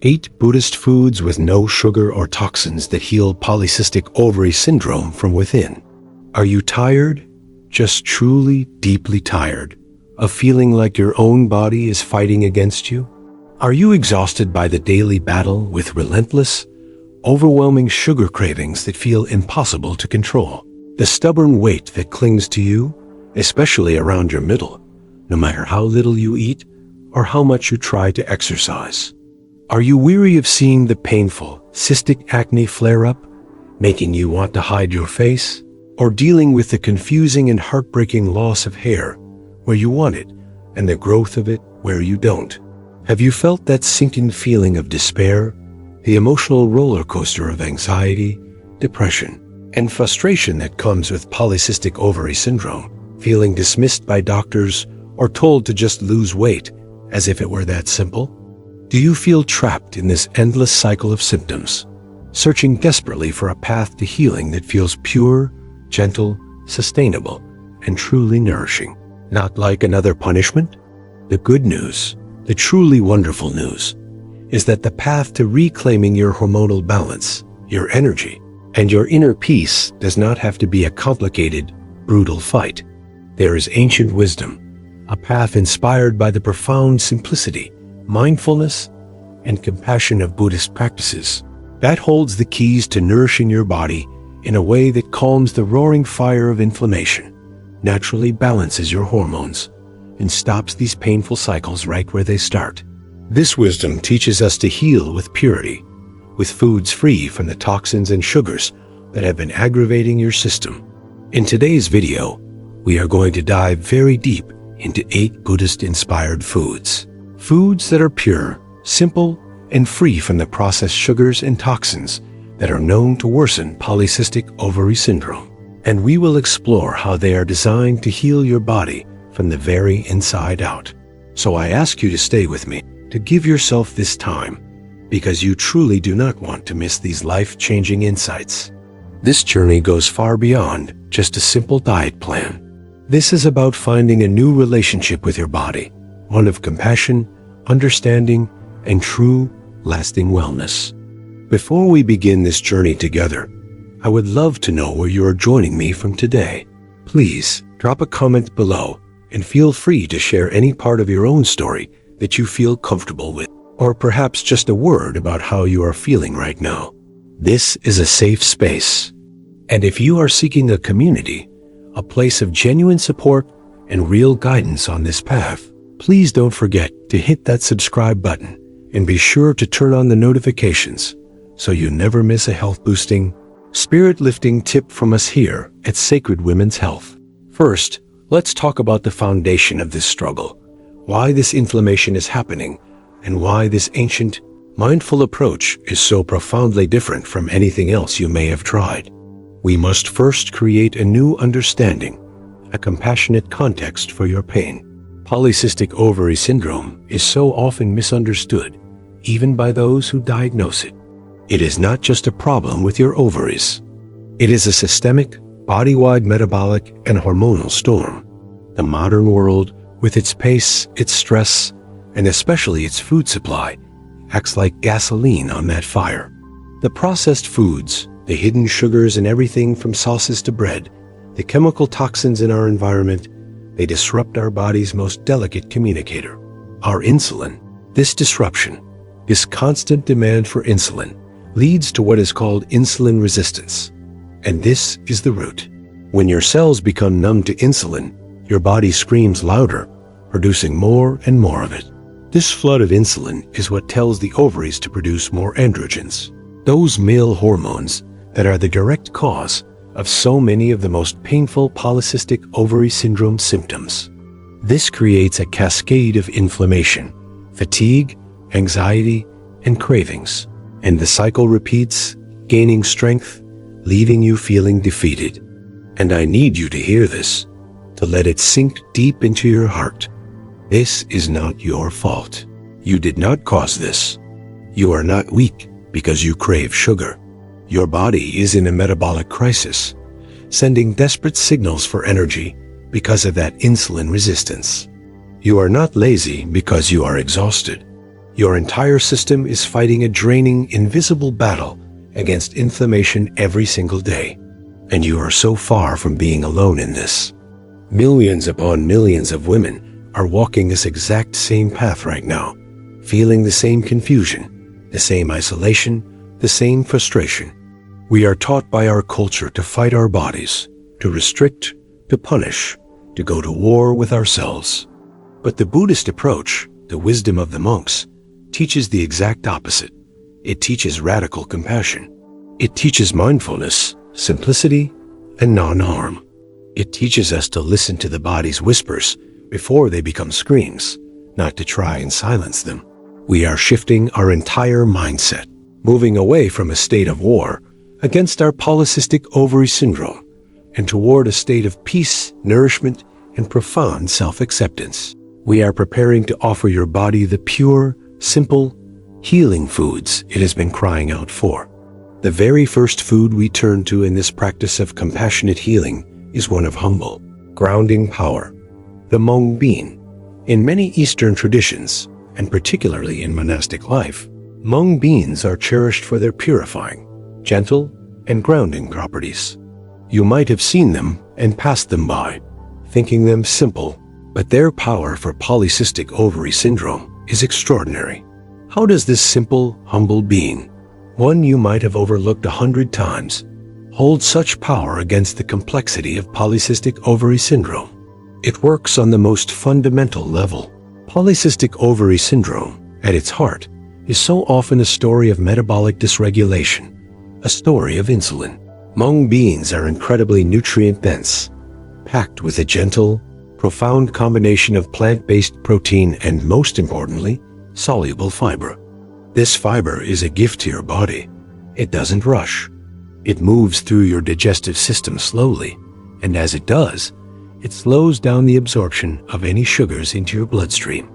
8 Buddhist foods with no sugar or toxins that heal polycystic ovary syndrome from within. Are you tired? Just truly, deeply tired of feeling like your own body is fighting against you? Are you exhausted by the daily battle with relentless, overwhelming sugar cravings that feel impossible to control? The stubborn weight that clings to you, especially around your middle, no matter how little you eat or how much you try to exercise. Are you weary of seeing the painful, cystic acne flare up, making you want to hide your face? Or dealing with the confusing and heartbreaking loss of hair where you want it and the growth of it where you don't? Have you felt that sinking feeling of despair, the emotional roller coaster of anxiety, depression, and frustration that comes with polycystic ovary syndrome, feeling dismissed by doctors or told to just lose weight as if it were that simple? Do you feel trapped in this endless cycle of symptoms, searching desperately for a path to healing that feels pure, gentle, sustainable, and truly nourishing? Not like another punishment? The good news, the truly wonderful news, is that the path to reclaiming your hormonal balance, your energy, and your inner peace does not have to be a complicated, brutal fight. There is ancient wisdom, a path inspired by the profound simplicity, mindfulness, and compassion of Buddhist practices that holds the keys to nourishing your body in a way that calms the roaring fire of inflammation, naturally balances your hormones, and stops these painful cycles right where they start. This wisdom teaches us to heal with purity, with foods free from the toxins and sugars that have been aggravating your system. In today's video, we are going to dive very deep into 8 Buddhist-inspired foods. Foods that are pure, simple, and free from the processed sugars and toxins that are known to worsen polycystic ovary syndrome. And we will explore how they are designed to heal your body from the very inside out. So I ask you to stay with me, to give yourself this time, because you truly do not want to miss these life-changing insights. This journey goes far beyond just a simple diet plan. This is about finding a new relationship with your body, one of compassion, understanding, and true, lasting wellness. Before we begin this journey together, I would love to know where you are joining me from today. Please drop a comment below and feel free to share any part of your own story that you feel comfortable with, or perhaps just a word about how you are feeling right now. This is a safe space. And if you are seeking a community, a place of genuine support and real guidance on this path, please don't forget to hit that subscribe button and be sure to turn on the notifications so you never miss a health-boosting, spirit-lifting tip from us here at Sacred Women's Health. First, let's talk about the foundation of this struggle, why this inflammation is happening, and why this ancient, mindful approach is so profoundly different from anything else you may have tried. We must first create a new understanding, a compassionate context for your pain. Polycystic ovary syndrome is so often misunderstood, even by those who diagnose it. It is not just a problem with your ovaries. It is a systemic, body-wide metabolic and hormonal storm. The modern world, with its pace, its stress, and especially its food supply, acts like gasoline on that fire. The processed foods, the hidden sugars in everything from sauces to bread, the chemical toxins in our environment, they disrupt our body's most delicate communicator, our insulin. This disruption, this constant demand for insulin, leads to what is called insulin resistance. And this is the root. When your cells become numb to insulin, your body screams louder, producing more and more of it. This flood of insulin is what tells the ovaries to produce more androgens, those male hormones that are the direct cause of so many of the most painful polycystic ovary syndrome symptoms. This creates a cascade of inflammation, fatigue, anxiety, and cravings. And the cycle repeats, gaining strength, leaving you feeling defeated. And I need you to hear this, to let it sink deep into your heart. This is not your fault. You did not cause this. You are not weak because you crave sugar. Your body is in a metabolic crisis, sending desperate signals for energy because of that insulin resistance. You are not lazy because you are exhausted. Your entire system is fighting a draining, invisible battle against inflammation every single day. And you are so far from being alone in this. Millions upon millions of women are walking this exact same path right now, feeling the same confusion, the same isolation, the same frustration. We are taught by our culture to fight our bodies, to restrict, to punish, to go to war with ourselves. But the Buddhist approach, the wisdom of the monks, teaches the exact opposite. It teaches radical compassion. It teaches mindfulness, simplicity, and non-harm. It teaches us to listen to the body's whispers before they become screams, not to try and silence them. We are shifting our entire mindset, moving away from a state of war against our polycystic ovary syndrome and toward a state of peace, nourishment, and profound self-acceptance. We are preparing to offer your body the pure, simple, healing foods it has been crying out for. The very first food we turn to in this practice of compassionate healing is one of humble, grounding power, the mung bean. In many Eastern traditions, and particularly in monastic life, mung beans are cherished for their purifying, gentle, and grounding properties. You might have seen them and passed them by, thinking them simple, but their power for polycystic ovary syndrome is extraordinary. How does this simple, humble bean, one you might have overlooked 100 times, hold such power against the complexity of polycystic ovary syndrome? It works on the most fundamental level. Polycystic ovary syndrome, at its heart, is so often a story of metabolic dysregulation, a story of insulin. Mung beans are incredibly nutrient-dense, packed with a gentle, profound combination of plant-based protein and, most importantly, soluble fiber. This fiber is a gift to your body. It doesn't rush. It moves through your digestive system slowly, and as it does, it slows down the absorption of any sugars into your bloodstream.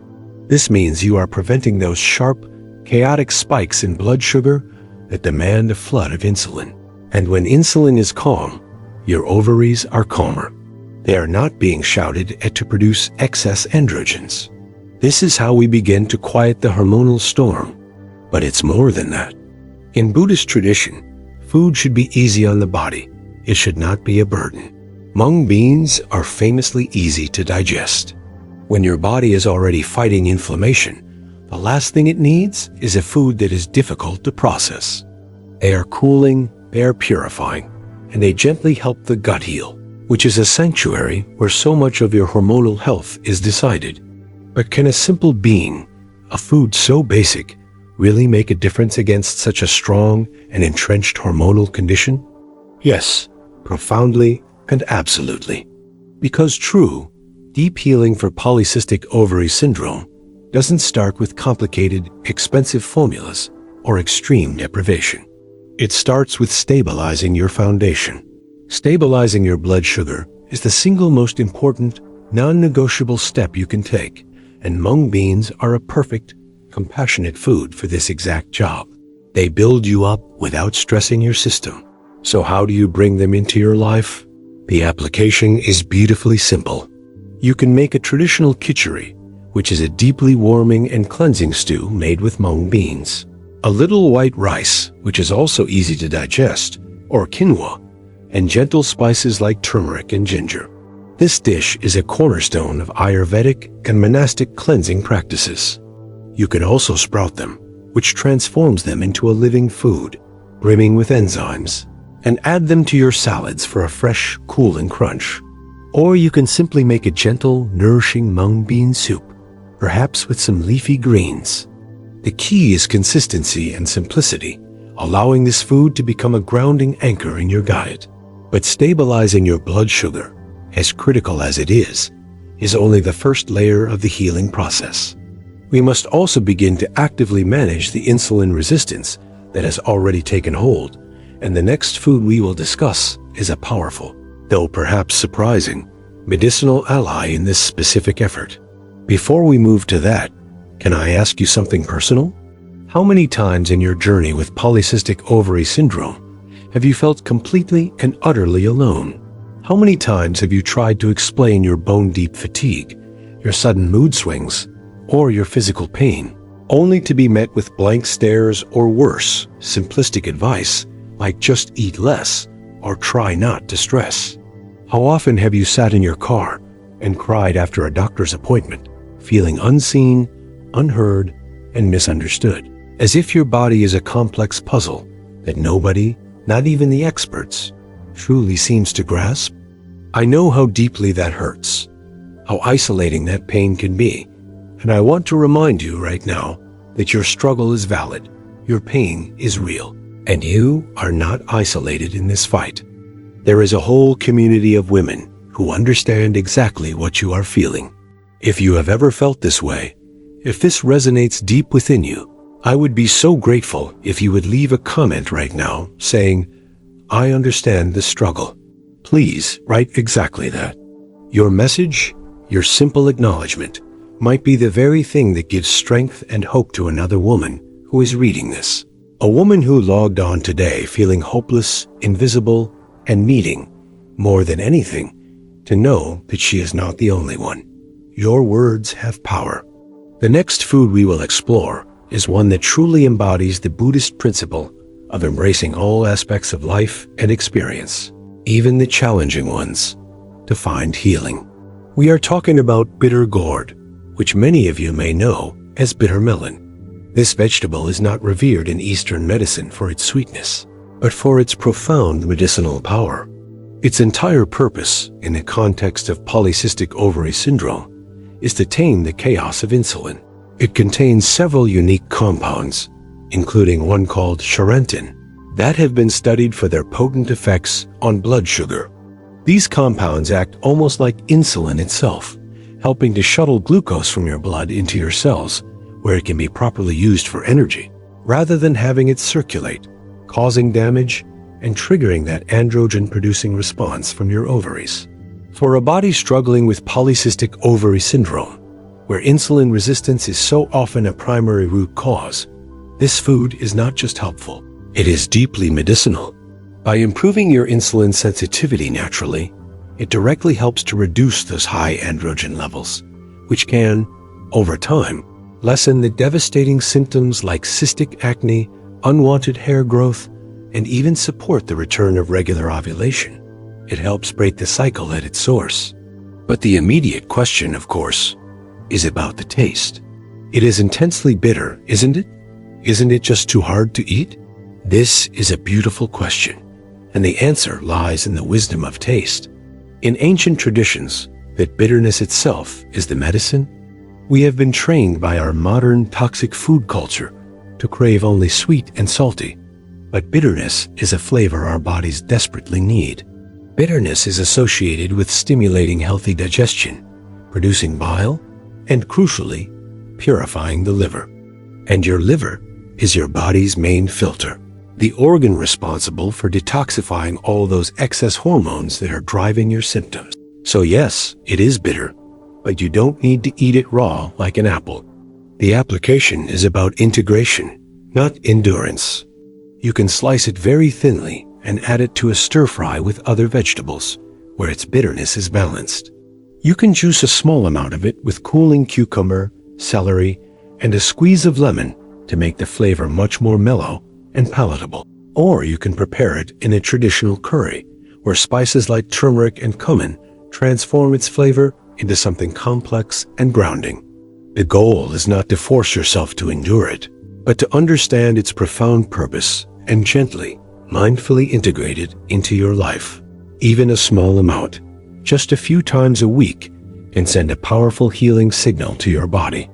This means you are preventing those sharp, chaotic spikes in blood sugar that demand a flood of insulin. And when insulin is calm, your ovaries are calmer. They are not being shouted at to produce excess androgens. This is how we begin to quiet the hormonal storm. But it's more than that. In Buddhist tradition, food should be easy on the body. It should not be a burden. Mung beans are famously easy to digest. When your body is already fighting inflammation, the last thing it needs is a food that is difficult to process. They are cooling, they are purifying, and they gently help the gut heal, which is a sanctuary where so much of your hormonal health is decided. But can a simple bean, a food so basic, really make a difference against such a strong and entrenched hormonal condition? Yes, profoundly and absolutely. Because true, deep healing for polycystic ovary syndrome doesn't start with complicated, expensive formulas or extreme deprivation. It starts with stabilizing your foundation. Stabilizing your blood sugar is the single most important, non-negotiable step you can take, and mung beans are a perfect, compassionate food for this exact job. They build you up without stressing your system. So how do you bring them into your life? The application is beautifully simple. You can make a traditional khichdi, which is a deeply warming and cleansing stew made with mung beans. A little white rice, which is also easy to digest, or quinoa, and gentle spices like turmeric and ginger. This dish is a cornerstone of Ayurvedic and monastic cleansing practices. You can also sprout them, which transforms them into a living food, brimming with enzymes, and add them to your salads for a fresh, cooling crunch. Or you can simply make a gentle, nourishing mung bean soup, perhaps with some leafy greens. The key is consistency and simplicity, allowing this food to become a grounding anchor in your diet. But stabilizing your blood sugar, as critical as it is only the first layer of the healing process. We must also begin to actively manage the insulin resistance that has already taken hold, and the next food we will discuss is a powerful, though perhaps surprising, medicinal ally in this specific effort. Before we move to that, can I ask you something personal? How many times in your journey with polycystic ovary syndrome have you felt completely and utterly alone? How many times have you tried to explain your bone-deep fatigue, your sudden mood swings, or your physical pain? only to be met with blank stares or worse, simplistic advice like just eat less or try not to stress. How often have you sat in your car and cried after a doctor's appointment, feeling unseen, unheard, and misunderstood, as if your body is a complex puzzle that nobody, not even the experts, truly seems to grasp? I know how deeply that hurts, how isolating that pain can be, and I want to remind you right now that your struggle is valid, your pain is real, and you are not isolated in this fight. There is a whole community of women who understand exactly what you are feeling. If you have ever felt this way, if this resonates deep within you, I would be so grateful if you would leave a comment right now saying, "I understand the struggle." Please write exactly that. Your message, your simple acknowledgement, might be the very thing that gives strength and hope to another woman who is reading this. A woman who logged on today feeling hopeless, invisible, and needing, more than anything, to know that she is not the only one. Your words have power. The next food we will explore is one that truly embodies the Buddhist principle of embracing all aspects of life and experience, even the challenging ones, to find healing. We are talking about bitter gourd, which many of you may know as bitter melon. This vegetable is not revered in Eastern medicine for its sweetness, but for its profound medicinal power. Its entire purpose, in the context of polycystic ovary syndrome, is to tame the chaos of insulin. It contains several unique compounds, including one called charantin, that have been studied for their potent effects on blood sugar. These compounds act almost like insulin itself, helping to shuttle glucose from your blood into your cells, where it can be properly used for energy, rather than having it circulate, causing damage and triggering that androgen-producing response from your ovaries. For a body struggling with polycystic ovary syndrome, where insulin resistance is so often a primary root cause, this food is not just helpful, it is deeply medicinal. By improving your insulin sensitivity naturally, it directly helps to reduce those high androgen levels, which can, over time, lessen the devastating symptoms like cystic acne, unwanted hair growth, and even support the return of regular ovulation. It helps break the cycle at its source. But the immediate question, of course, is about the taste. It is intensely bitter, isn't it? Isn't it just too hard to eat? This is a beautiful question, and the answer lies in the wisdom of taste. In ancient traditions, that bitterness itself is the medicine, we have been trained by our modern toxic food culture to crave only sweet and salty, but bitterness is a flavor our bodies desperately need. Bitterness is associated with stimulating healthy digestion, producing bile, and crucially, purifying the liver. And your liver is your body's main filter, the organ responsible for detoxifying all those excess hormones that are driving your symptoms. So yes, it is bitter, but you don't need to eat it raw like an apple. The application is about integration, not endurance. You can slice it very thinly and add it to a stir-fry with other vegetables, where its bitterness is balanced. You can juice a small amount of it with cooling cucumber, celery, and a squeeze of lemon to make the flavor much more mellow and palatable. Or you can prepare it in a traditional curry, where spices like turmeric and cumin transform its flavor into something complex and grounding. The goal is not to force yourself to endure it, but to understand its profound purpose and gently, mindfully integrate it into your life. Even a small amount, just a few times a week, can send a powerful healing signal to your body.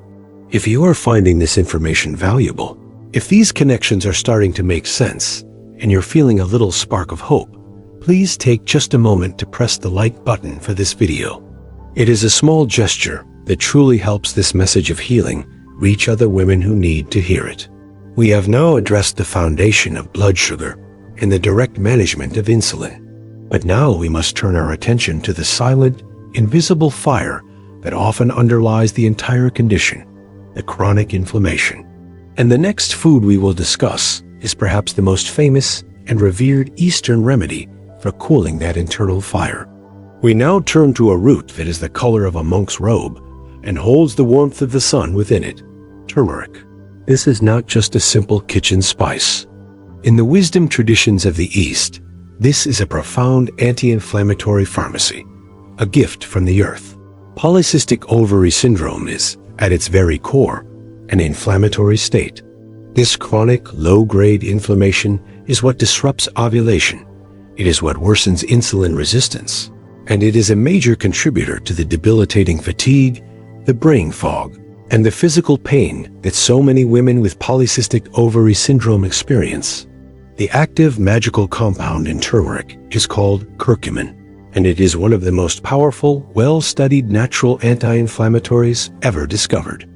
If you are finding this information valuable, if these connections are starting to make sense, and you're feeling a little spark of hope, please take just a moment to press the like button for this video. It is a small gesture that truly helps this message of healing reach other women who need to hear it. We have now addressed the foundation of blood sugar and the direct management of insulin. But now we must turn our attention to the silent, invisible fire that often underlies the entire condition, the chronic inflammation. And the next food we will discuss is perhaps the most famous and revered Eastern remedy for cooling that internal fire. We now turn to a root that is the color of a monk's robe and holds the warmth of the sun within it, turmeric. This is not just a simple kitchen spice. In the wisdom traditions of the East, this is a profound anti-inflammatory pharmacy, a gift from the earth. Polycystic ovary syndrome is, at its very core, an inflammatory state. This chronic, low-grade inflammation is what disrupts ovulation. It is what worsens insulin resistance, and it is a major contributor to the debilitating fatigue, the brain fog, and the physical pain that so many women with polycystic ovary syndrome experience. The active magical compound in turmeric is called curcumin, and it is one of the most powerful, well-studied natural anti-inflammatories ever discovered.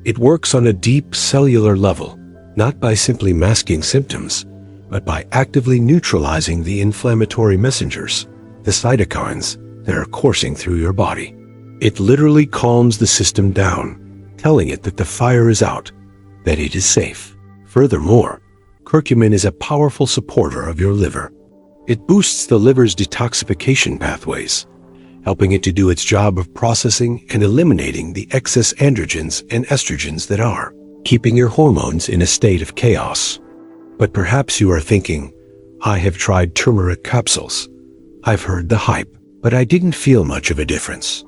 It works on a deep cellular level, not by simply masking symptoms, but by actively neutralizing the inflammatory messengers, the cytokines that are coursing through your body. It literally calms the system down, telling it that the fire is out, that it is safe. Furthermore, curcumin is a powerful supporter of your liver. It boosts the liver's detoxification pathways, helping it to do its job of processing and eliminating the excess androgens and estrogens that are keeping your hormones in a state of chaos. But perhaps you are thinking, I have tried turmeric capsules. I've heard the hype, but I didn't feel much of a difference.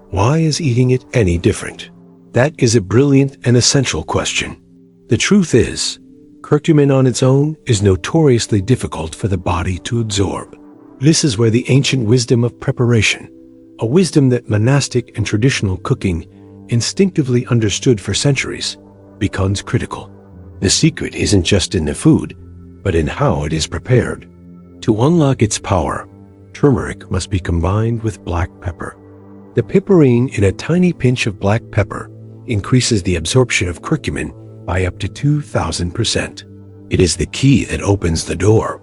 Why is eating it any different? That is a brilliant and essential question. The truth is, curcumin on its own is notoriously difficult for the body to absorb. This is where the ancient wisdom of preparation, a wisdom that monastic and traditional cooking instinctively understood for centuries, becomes critical. The secret isn't just in the food, but in how it is prepared. To unlock its power, turmeric must be combined with black pepper. The piperine in a tiny pinch of black pepper increases the absorption of curcumin by up to 2,000%. It is the key that opens the door.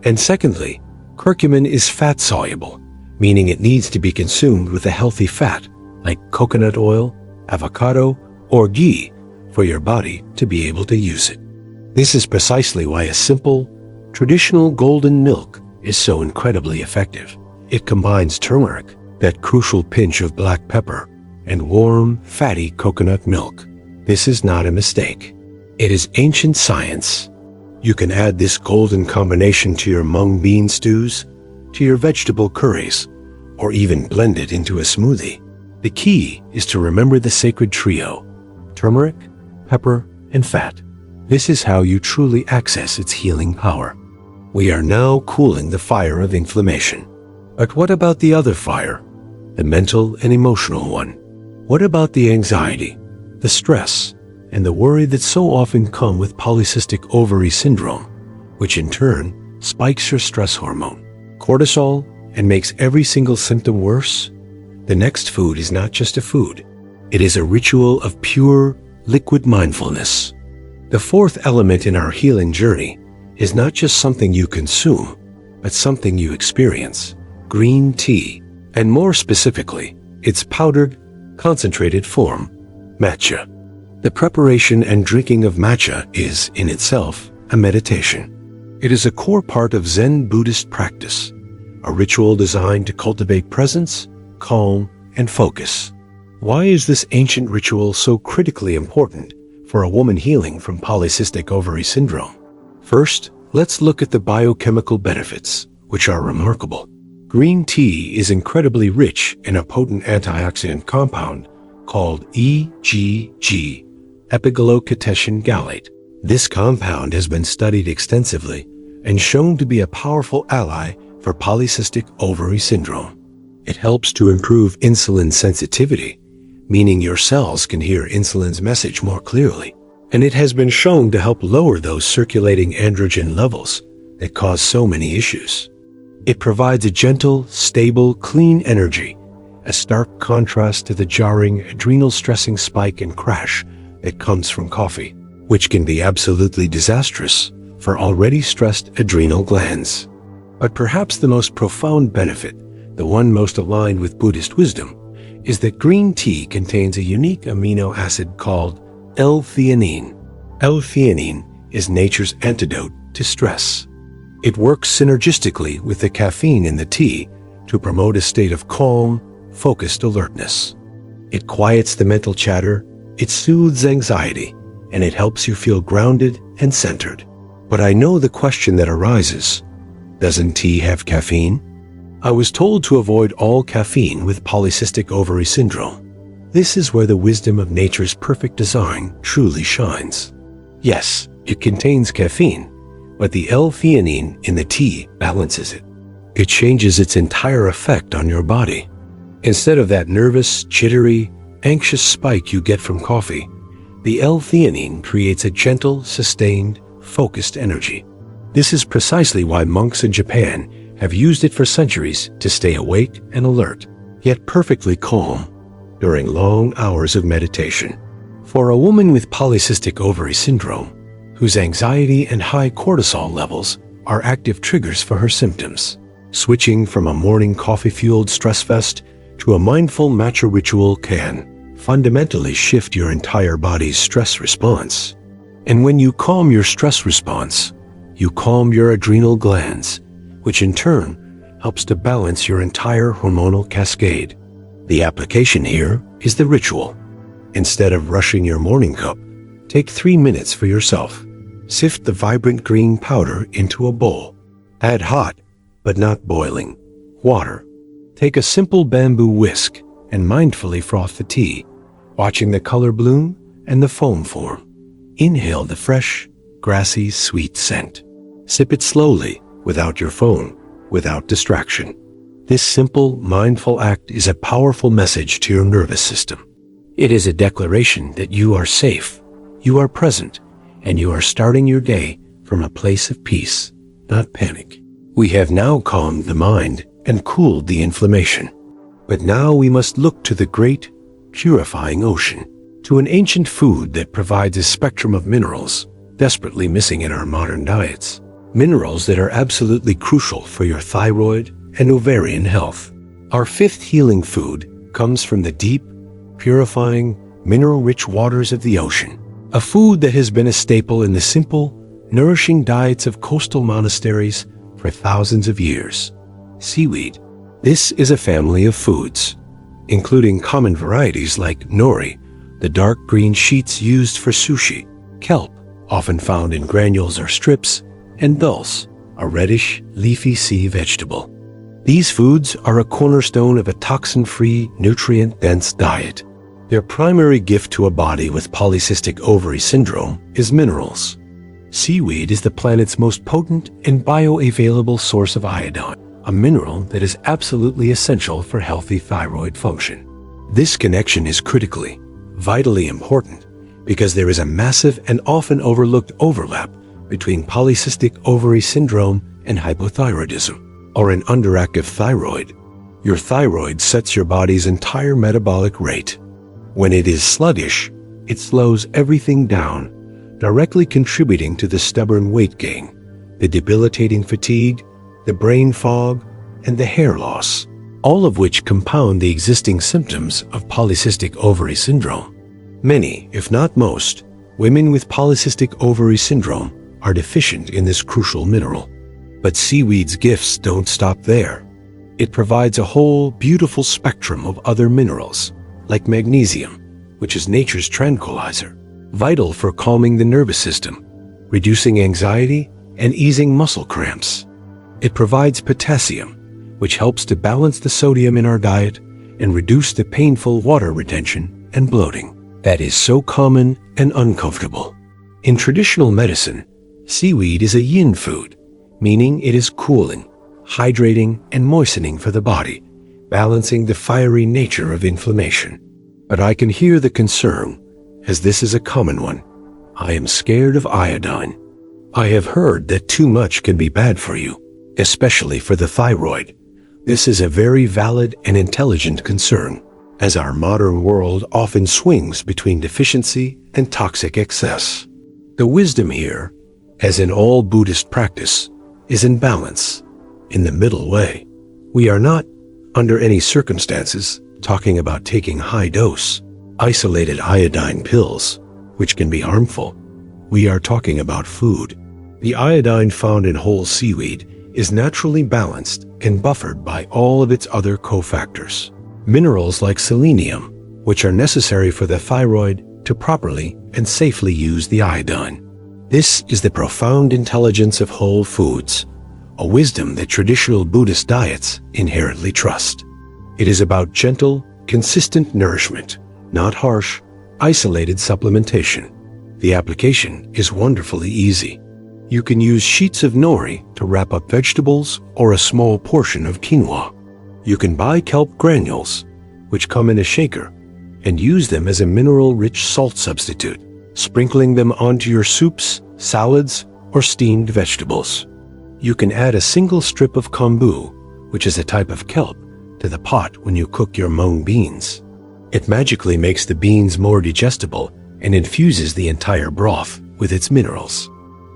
And secondly, curcumin is fat-soluble, meaning it needs to be consumed with a healthy fat, like coconut oil, avocado, or ghee, for your body to be able to use it. This is precisely why a simple, traditional golden milk is so incredibly effective. It combines turmeric, that crucial pinch of black pepper, and warm, fatty coconut milk. This is not a mistake. It is ancient science. You can add this golden combination to your mung bean stews, to your vegetable curries, or even blend it into a smoothie. The key is to remember the sacred trio: turmeric, pepper, and fat. This is how you truly access its healing power. We are now cooling the fire of inflammation. But what about the other fire, the mental and emotional one? What about the anxiety, the stress, and the worry that so often come with polycystic ovary syndrome, which in turn spikes your stress hormone, cortisol, and makes every single symptom worse? The next food is not just a food. It is a ritual of pure, liquid mindfulness. The fourth element in our healing journey is not just something you consume, but something you experience: green tea, and more specifically, its powdered, concentrated form, matcha. The preparation and drinking of matcha is, in itself, a meditation. It is a core part of Zen Buddhist practice, a ritual designed to cultivate presence, calm, and focus. Why is this ancient ritual so critically important for a woman healing from polycystic ovary syndrome? First, let's look at the biochemical benefits, which are remarkable. Green tea is incredibly rich in a potent antioxidant compound called EGG, epigallocatechin gallate. This compound has been studied extensively and shown to be a powerful ally for polycystic ovary syndrome. It helps to improve insulin sensitivity, meaning your cells can hear insulin's message more clearly. And it has been shown to help lower those circulating androgen levels that cause so many issues. It provides a gentle, stable, clean energy, a stark contrast to the jarring, adrenal-stressing spike and crash that comes from coffee, which can be absolutely disastrous for already stressed adrenal glands. But perhaps the most profound benefit, the one most aligned with Buddhist wisdom, is that green tea contains a unique amino acid called L-theanine. L-theanine is nature's antidote to stress. It works synergistically with the caffeine in the tea to promote a state of calm, focused alertness. It quiets the mental chatter, it soothes anxiety, and it helps you feel grounded and centered. But I know the question that arises: doesn't tea have caffeine? I was told to avoid all caffeine with polycystic ovary syndrome. This is where the wisdom of nature's perfect design truly shines. Yes, it contains caffeine, but the L-theanine in the tea balances it. It changes its entire effect on your body. Instead of that nervous, jittery, anxious spike you get from coffee, the L-theanine creates a gentle, sustained, focused energy. This is precisely why monks in Japan have used it for centuries to stay awake and alert, yet perfectly calm during long hours of meditation. For a woman with polycystic ovary syndrome, whose anxiety and high cortisol levels are active triggers for her symptoms, switching from a morning coffee-fueled stress fest to a mindful matcha ritual can fundamentally shift your entire body's stress response. And when you calm your stress response, you calm your adrenal glands, which in turn helps to balance your entire hormonal cascade. The application here is the ritual. Instead of rushing your morning cup, take 3 minutes for yourself. Sift the vibrant green powder into a bowl. Add hot, but not boiling, water. Take a simple bamboo whisk and mindfully froth the tea, watching the color bloom and the foam form. Inhale the fresh, grassy, sweet scent. Sip it slowly, without your phone, without distraction. This simple, mindful act is a powerful message to your nervous system. It is a declaration that you are safe, you are present, and you are starting your day from a place of peace, not panic. We have now calmed the mind and cooled the inflammation. But now we must look to the great, purifying ocean, to an ancient food that provides a spectrum of minerals desperately missing in our modern diets. Minerals that are absolutely crucial for your thyroid and ovarian health. Our fifth healing food comes from the deep, purifying, mineral-rich waters of the ocean. A food that has been a staple in the simple, nourishing diets of coastal monasteries for thousands of years. Seaweed. This is a family of foods, including common varieties like nori, the dark green sheets used for sushi, kelp, often found in granules or strips, and dulse, a reddish, leafy sea vegetable. These foods are a cornerstone of a toxin-free, nutrient-dense diet. Their primary gift to a body with polycystic ovary syndrome is minerals. Seaweed is the planet's most potent and bioavailable source of iodine, a mineral that is absolutely essential for healthy thyroid function. This connection is critically, vitally important because there is a massive and often overlooked overlap between polycystic ovary syndrome and hypothyroidism, or an underactive thyroid. Your thyroid sets your body's entire metabolic rate. When it is sluggish, it slows everything down, directly contributing to the stubborn weight gain, the debilitating fatigue, the brain fog, and the hair loss, all of which compound the existing symptoms of polycystic ovary syndrome. Many, if not most, women with polycystic ovary syndrome are deficient in this crucial mineral. But seaweed's gifts don't stop there. It provides a whole, beautiful spectrum of other minerals, like magnesium, which is nature's tranquilizer, vital for calming the nervous system, reducing anxiety, and easing muscle cramps. It provides potassium, which helps to balance the sodium in our diet and reduce the painful water retention and bloating that is so common and uncomfortable. In traditional medicine, seaweed is a yin food, meaning it is cooling, hydrating, and moistening for the body, balancing the fiery nature of inflammation. But I can hear the concern, as this is a common one. I am scared of iodine. I have heard that too much can be bad for you, especially for the thyroid. This is a very valid and intelligent concern, as our modern world often swings between deficiency and toxic excess. The wisdom here, as in all Buddhist practice, is in balance, in the middle way. We are not, under any circumstances, talking about taking high-dose, isolated iodine pills, which can be harmful. We are talking about food. The iodine found in whole seaweed is naturally balanced and buffered by all of its other cofactors. Minerals like selenium, which are necessary for the thyroid, to properly and safely use the iodine. This is the profound intelligence of whole foods, a wisdom that traditional Buddhist diets inherently trust. It is about gentle, consistent nourishment, not harsh, isolated supplementation. The application is wonderfully easy. You can use sheets of nori to wrap up vegetables or a small portion of quinoa. You can buy kelp granules, which come in a shaker, and use them as a mineral-rich salt substitute, sprinkling them onto your soups, salads, or steamed vegetables. You can add a single strip of kombu, which is a type of kelp, to the pot when you cook your mung beans. It magically makes the beans more digestible and infuses the entire broth with its minerals.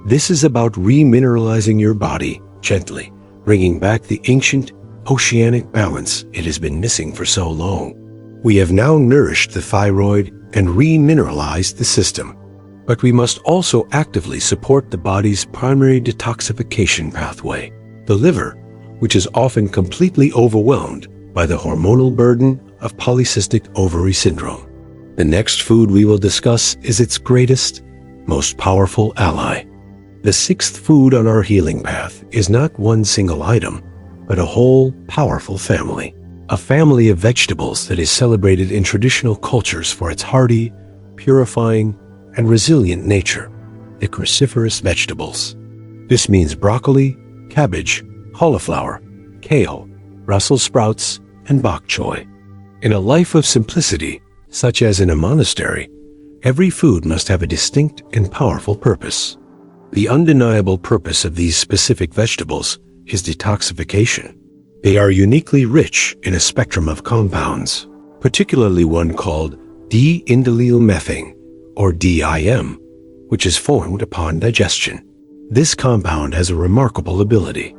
This is about remineralizing your body gently, bringing back the ancient oceanic balance it has been missing for so long. We have now nourished the thyroid and remineralized the system, but we must also actively support the body's primary detoxification pathway, the liver, which is often completely overwhelmed by the hormonal burden of polycystic ovary syndrome. The next food we will discuss is its greatest, most powerful ally. The sixth food on our healing path is not one single item, but a whole, powerful family. A family of vegetables that is celebrated in traditional cultures for its hearty, purifying, and resilient nature, the cruciferous vegetables. This means broccoli, cabbage, cauliflower, kale, Brussels sprouts, and bok choy. In a life of simplicity, such as in a monastery, every food must have a distinct and powerful purpose. The undeniable purpose of these specific vegetables is detoxification. They are uniquely rich in a spectrum of compounds, particularly one called D-indolyl methane, or DIM, which is formed upon digestion. This compound has a remarkable ability.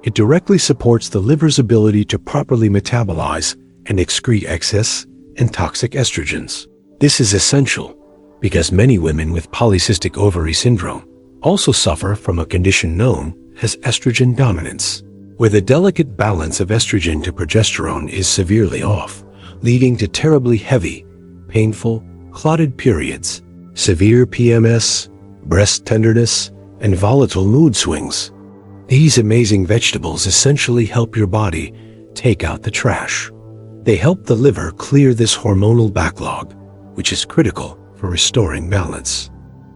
It directly supports the liver's ability to properly metabolize and excrete excess and toxic estrogens. This is essential because many women with polycystic ovary syndrome also suffer from a condition known as estrogen dominance, where the delicate balance of estrogen to progesterone is severely off, leading to terribly heavy, painful, clotted periods, severe PMS, breast tenderness, and volatile mood swings. These amazing vegetables essentially help your body take out the trash. They help the liver clear this hormonal backlog, which is critical for restoring balance.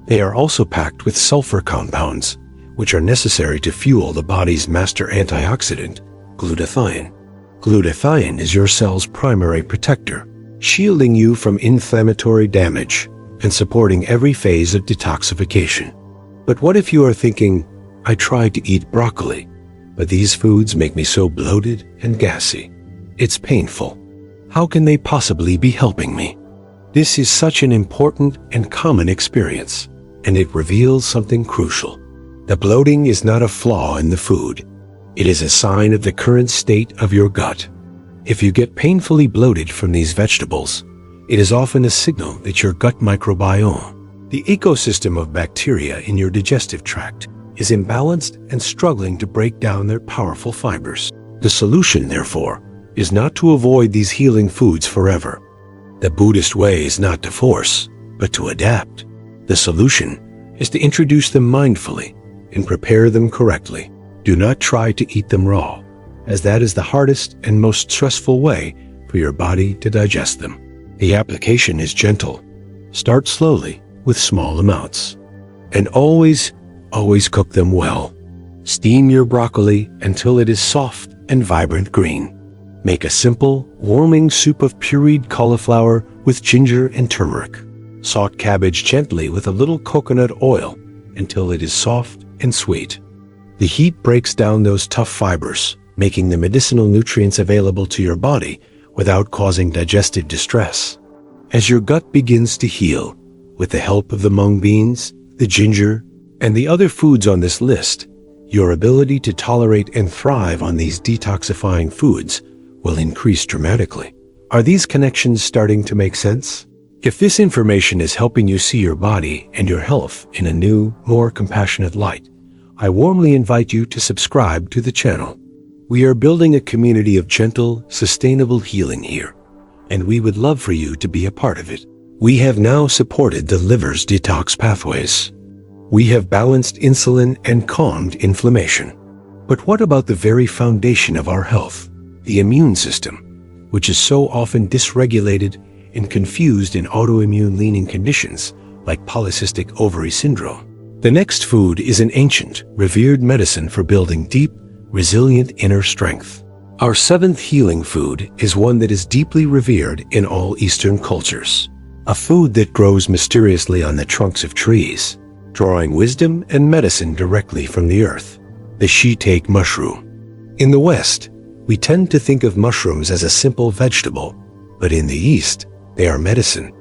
They are also packed with sulfur compounds, which are necessary to fuel the body's master antioxidant, glutathione. Glutathione is your cell's primary protector, shielding you from inflammatory damage and supporting every phase of detoxification. But what if you are thinking, I tried to eat broccoli, but these foods make me so bloated and gassy. It's painful. How can they possibly be helping me? This is such an important and common experience, and it reveals something crucial. The bloating is not a flaw in the food. It is a sign of the current state of your gut. If you get painfully bloated from these vegetables, it is often a signal that your gut microbiome, the ecosystem of bacteria in your digestive tract, is imbalanced and struggling to break down their powerful fibers. The solution, therefore, is not to avoid these healing foods forever. The Buddhist way is not to force, but to adapt. The solution is to introduce them mindfully and prepare them correctly. Do not try to eat them raw, as that is the hardest and most stressful way for your body to digest them. The application is gentle. Start slowly with small amounts. And always cook them well. Steam your broccoli until it is soft and vibrant green. Make a simple, warming soup of pureed cauliflower with ginger and turmeric. Saute cabbage gently with a little coconut oil until it is soft and sweet. The heat breaks down those tough fibers, making the medicinal nutrients available to your body without causing digestive distress. As your gut begins to heal, with the help of the mung beans, the ginger, and the other foods on this list, your ability to tolerate and thrive on these detoxifying foods will increase dramatically. Are these connections starting to make sense? If this information is helping you see your body and your health in a new, more compassionate light, I warmly invite you to subscribe to the channel. We are building a community of gentle, sustainable healing here, and we would love for you to be a part of it. We have now supported the liver's detox pathways. We have balanced insulin and calmed inflammation. But what about the very foundation of our health, the immune system, which is so often dysregulated and confused in autoimmune-leaning conditions like polycystic ovary syndrome? The next food is an ancient, revered medicine for building deep, resilient inner strength. Our seventh healing food is one that is deeply revered in all Eastern cultures. A food that grows mysteriously on the trunks of trees, drawing wisdom and medicine directly from the earth. The shiitake mushroom. In the West, we tend to think of mushrooms as a simple vegetable, but in the East, they are medicine.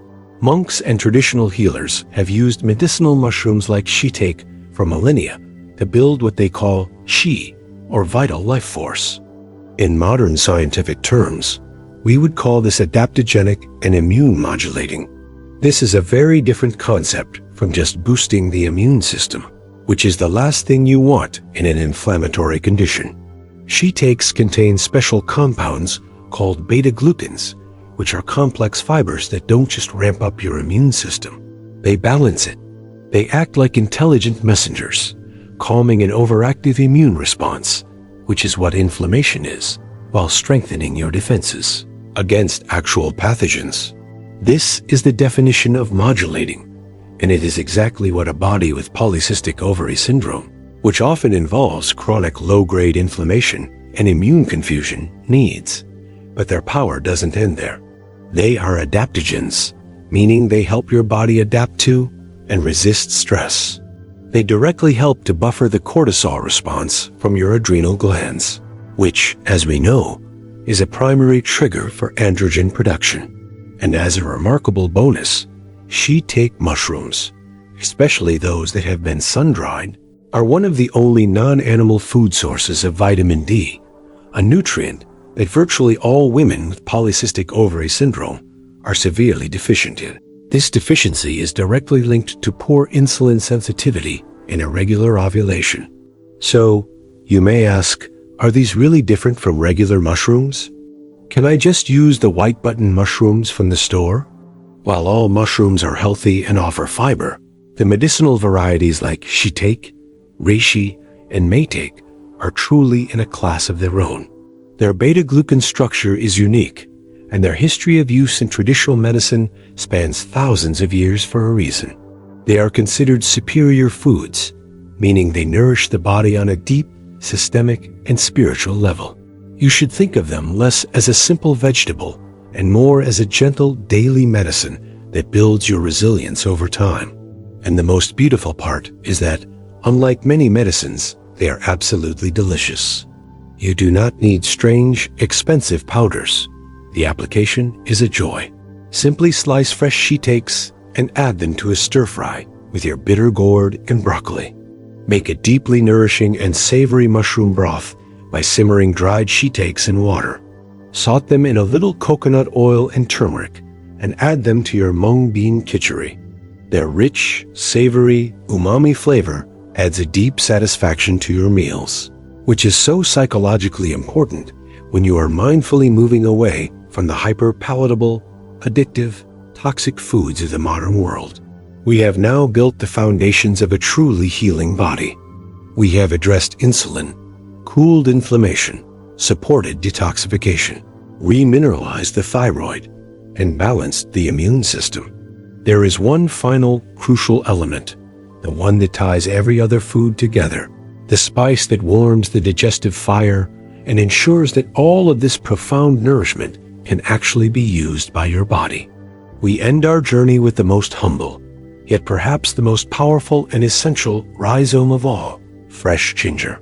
Monks and traditional healers have used medicinal mushrooms like shiitake for millennia to build what they call shi, or vital life force. In modern scientific terms, we would call this adaptogenic and immune modulating. This is a very different concept from just boosting the immune system, which is the last thing you want in an inflammatory condition. Shiitakes contain special compounds called beta-glucans, which are complex fibers that don't just ramp up your immune system. They balance it. They act like intelligent messengers, calming an overactive immune response, which is what inflammation is, while strengthening your defenses against actual pathogens. This is the definition of modulating, and it is exactly what a body with polycystic ovary syndrome, which often involves chronic low-grade inflammation and immune confusion, needs. But their power doesn't end there. They are adaptogens, meaning they help your body adapt to and resist stress. They directly help to buffer the cortisol response from your adrenal glands, which, as we know, is a primary trigger for androgen production. And as a remarkable bonus, shiitake mushrooms, especially those that have been sun-dried, are one of the only non-animal food sources of vitamin D, a nutrient that virtually all women with polycystic ovary syndrome are severely deficient in. This deficiency is directly linked to poor insulin sensitivity and irregular ovulation. So, you may ask, are these really different from regular mushrooms? Can I just use the white button mushrooms from the store? While all mushrooms are healthy and offer fiber, the medicinal varieties like shiitake, reishi, and maitake are truly in a class of their own. Their beta-glucan structure is unique, and their history of use in traditional medicine spans thousands of years for a reason. They are considered superior foods, meaning they nourish the body on a deep, systemic, and spiritual level. You should think of them less as a simple vegetable and more as a gentle daily medicine that builds your resilience over time. And the most beautiful part is that, unlike many medicines, they are absolutely delicious. You do not need strange, expensive powders. The application is a joy. Simply slice fresh shiitakes and add them to a stir-fry with your bitter gourd and broccoli. Make a deeply nourishing and savory mushroom broth by simmering dried shiitakes in water. Saute them in a little coconut oil and turmeric and add them to your mung bean khichdi. Their rich, savory, umami flavor adds a deep satisfaction to your meals, which is so psychologically important when you are mindfully moving away from the hyper-palatable, addictive, toxic foods of the modern world. We have now built the foundations of a truly healing body. We have addressed insulin, cooled inflammation, supported detoxification, remineralized the thyroid, and balanced the immune system. There is one final, crucial element, the one that ties every other food together, the spice that warms the digestive fire and ensures that all of this profound nourishment can actually be used by your body. We end our journey with the most humble, yet perhaps the most powerful and essential rhizome of all, fresh ginger.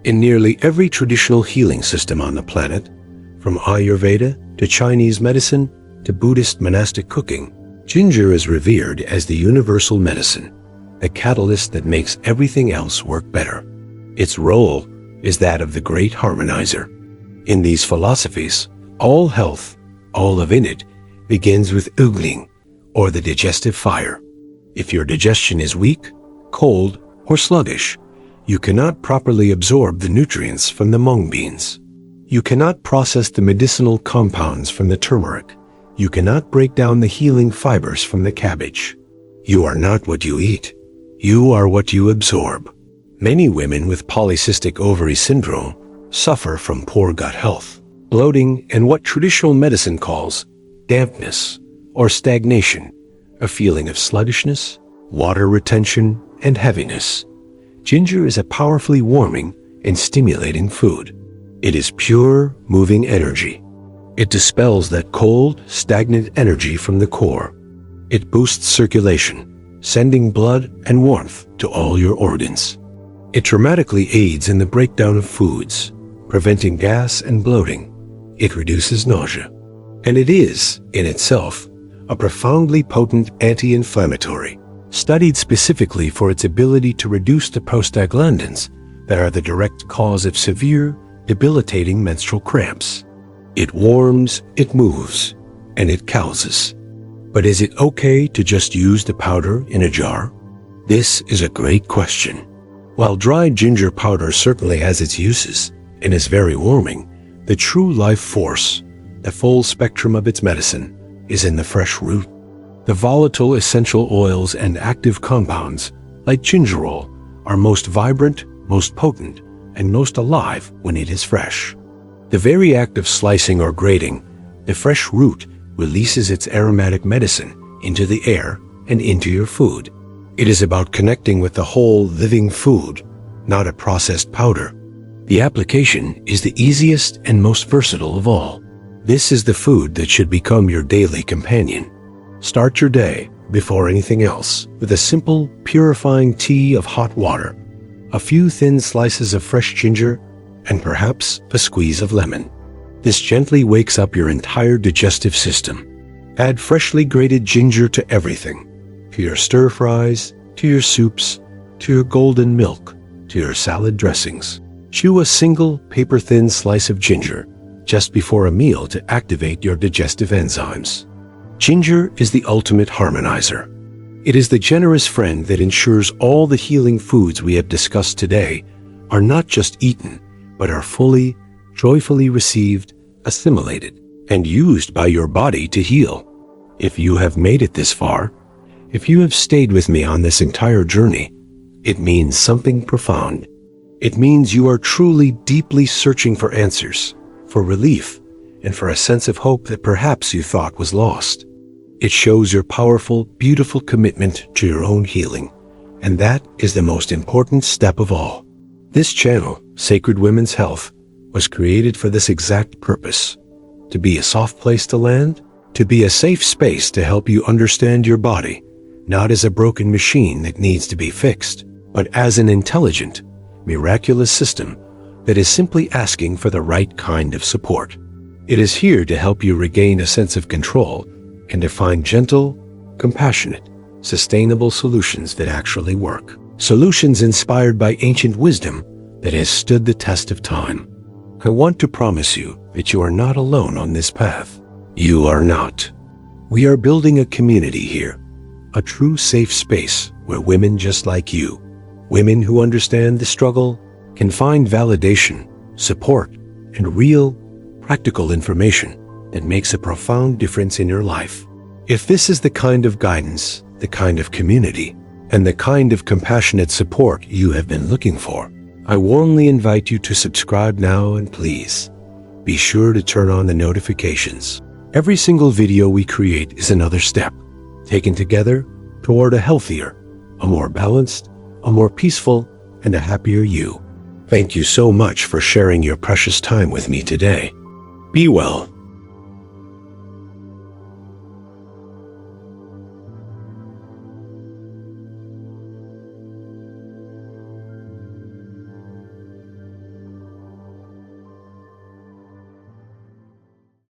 In nearly every traditional healing system on the planet, from Ayurveda to Chinese medicine to Buddhist monastic cooking, ginger is revered as the universal medicine, the catalyst that makes everything else work better. Its role is that of the great harmonizer. In these philosophies, all health, all of it, begins with ugling, or the digestive fire. If your digestion is weak, cold, or sluggish, you cannot properly absorb the nutrients from the mung beans. You cannot process the medicinal compounds from the turmeric, You cannot break down the healing fibers from the cabbage. You are not what you eat. You are what you absorb. Many women with polycystic ovary syndrome suffer from poor gut health, bloating, and what traditional medicine calls dampness or stagnation, a feeling of sluggishness, water retention, and heaviness. Ginger is a powerfully warming and stimulating food. It is pure, moving energy. It dispels that cold, stagnant energy from the core. It boosts circulation, sending blood and warmth to all your organs. It dramatically aids in the breakdown of foods, preventing gas and bloating. It reduces nausea. And it is, in itself, a profoundly potent anti-inflammatory, studied specifically for its ability to reduce the prostaglandins that are the direct cause of severe, debilitating menstrual cramps. It warms, it moves, and it causes. But is it okay to just use the powder in a jar? This is a great question. While dried ginger powder certainly has its uses and is very warming, the true life force, the full spectrum of its medicine, is in the fresh root. The volatile essential oils and active compounds, like gingerol, are most vibrant, most potent, and most alive when it is fresh. The very act of slicing or grating, the fresh root releases its aromatic medicine into the air and into your food. It is about connecting with the whole living food, not a processed powder. The application is the easiest and most versatile of all. This is the food that should become your daily companion. Start your day, before anything else, with a simple, purifying tea of hot water, a few thin slices of fresh ginger, and perhaps a squeeze of lemon. This gently wakes up your entire digestive system. Add freshly grated ginger to everything, to your stir fries, to your soups, to your golden milk, to your salad dressings. Chew a single paper-thin slice of ginger just before a meal to activate your digestive enzymes. Ginger is the ultimate harmonizer. It is the generous friend that ensures all the healing foods we have discussed today are not just eaten, but are fully, joyfully received, assimilated, and used by your body to heal. If you have made it this far, if you have stayed with me on this entire journey, it means something profound. It means you are truly deeply searching for answers, for relief, and for a sense of hope that perhaps you thought was lost. It shows your powerful, beautiful commitment to your own healing, and that is the most important step of all. This channel, Sacred Women's Health, was created for this exact purpose: to be a soft place to land, to be a safe space to help you understand your body, not as a broken machine that needs to be fixed, but as an intelligent, miraculous system that is simply asking for the right kind of support. It is here to help you regain a sense of control and to find gentle, compassionate, sustainable solutions that actually work. Solutions inspired by ancient wisdom that has stood the test of time. I want to promise you that you are not alone on this path. You are not. We are building a community here, a true safe space where women just like you, women who understand the struggle, can find validation, support, and real, practical information that makes a profound difference in your life. If this is the kind of guidance, the kind of community, and the kind of compassionate support you have been looking for, I warmly invite you to subscribe now, and please, be sure to turn on the notifications. Every single video we create is another step, taken together toward a healthier, a more balanced, a more peaceful, and a happier you. Thank you so much for sharing your precious time with me today. Be well.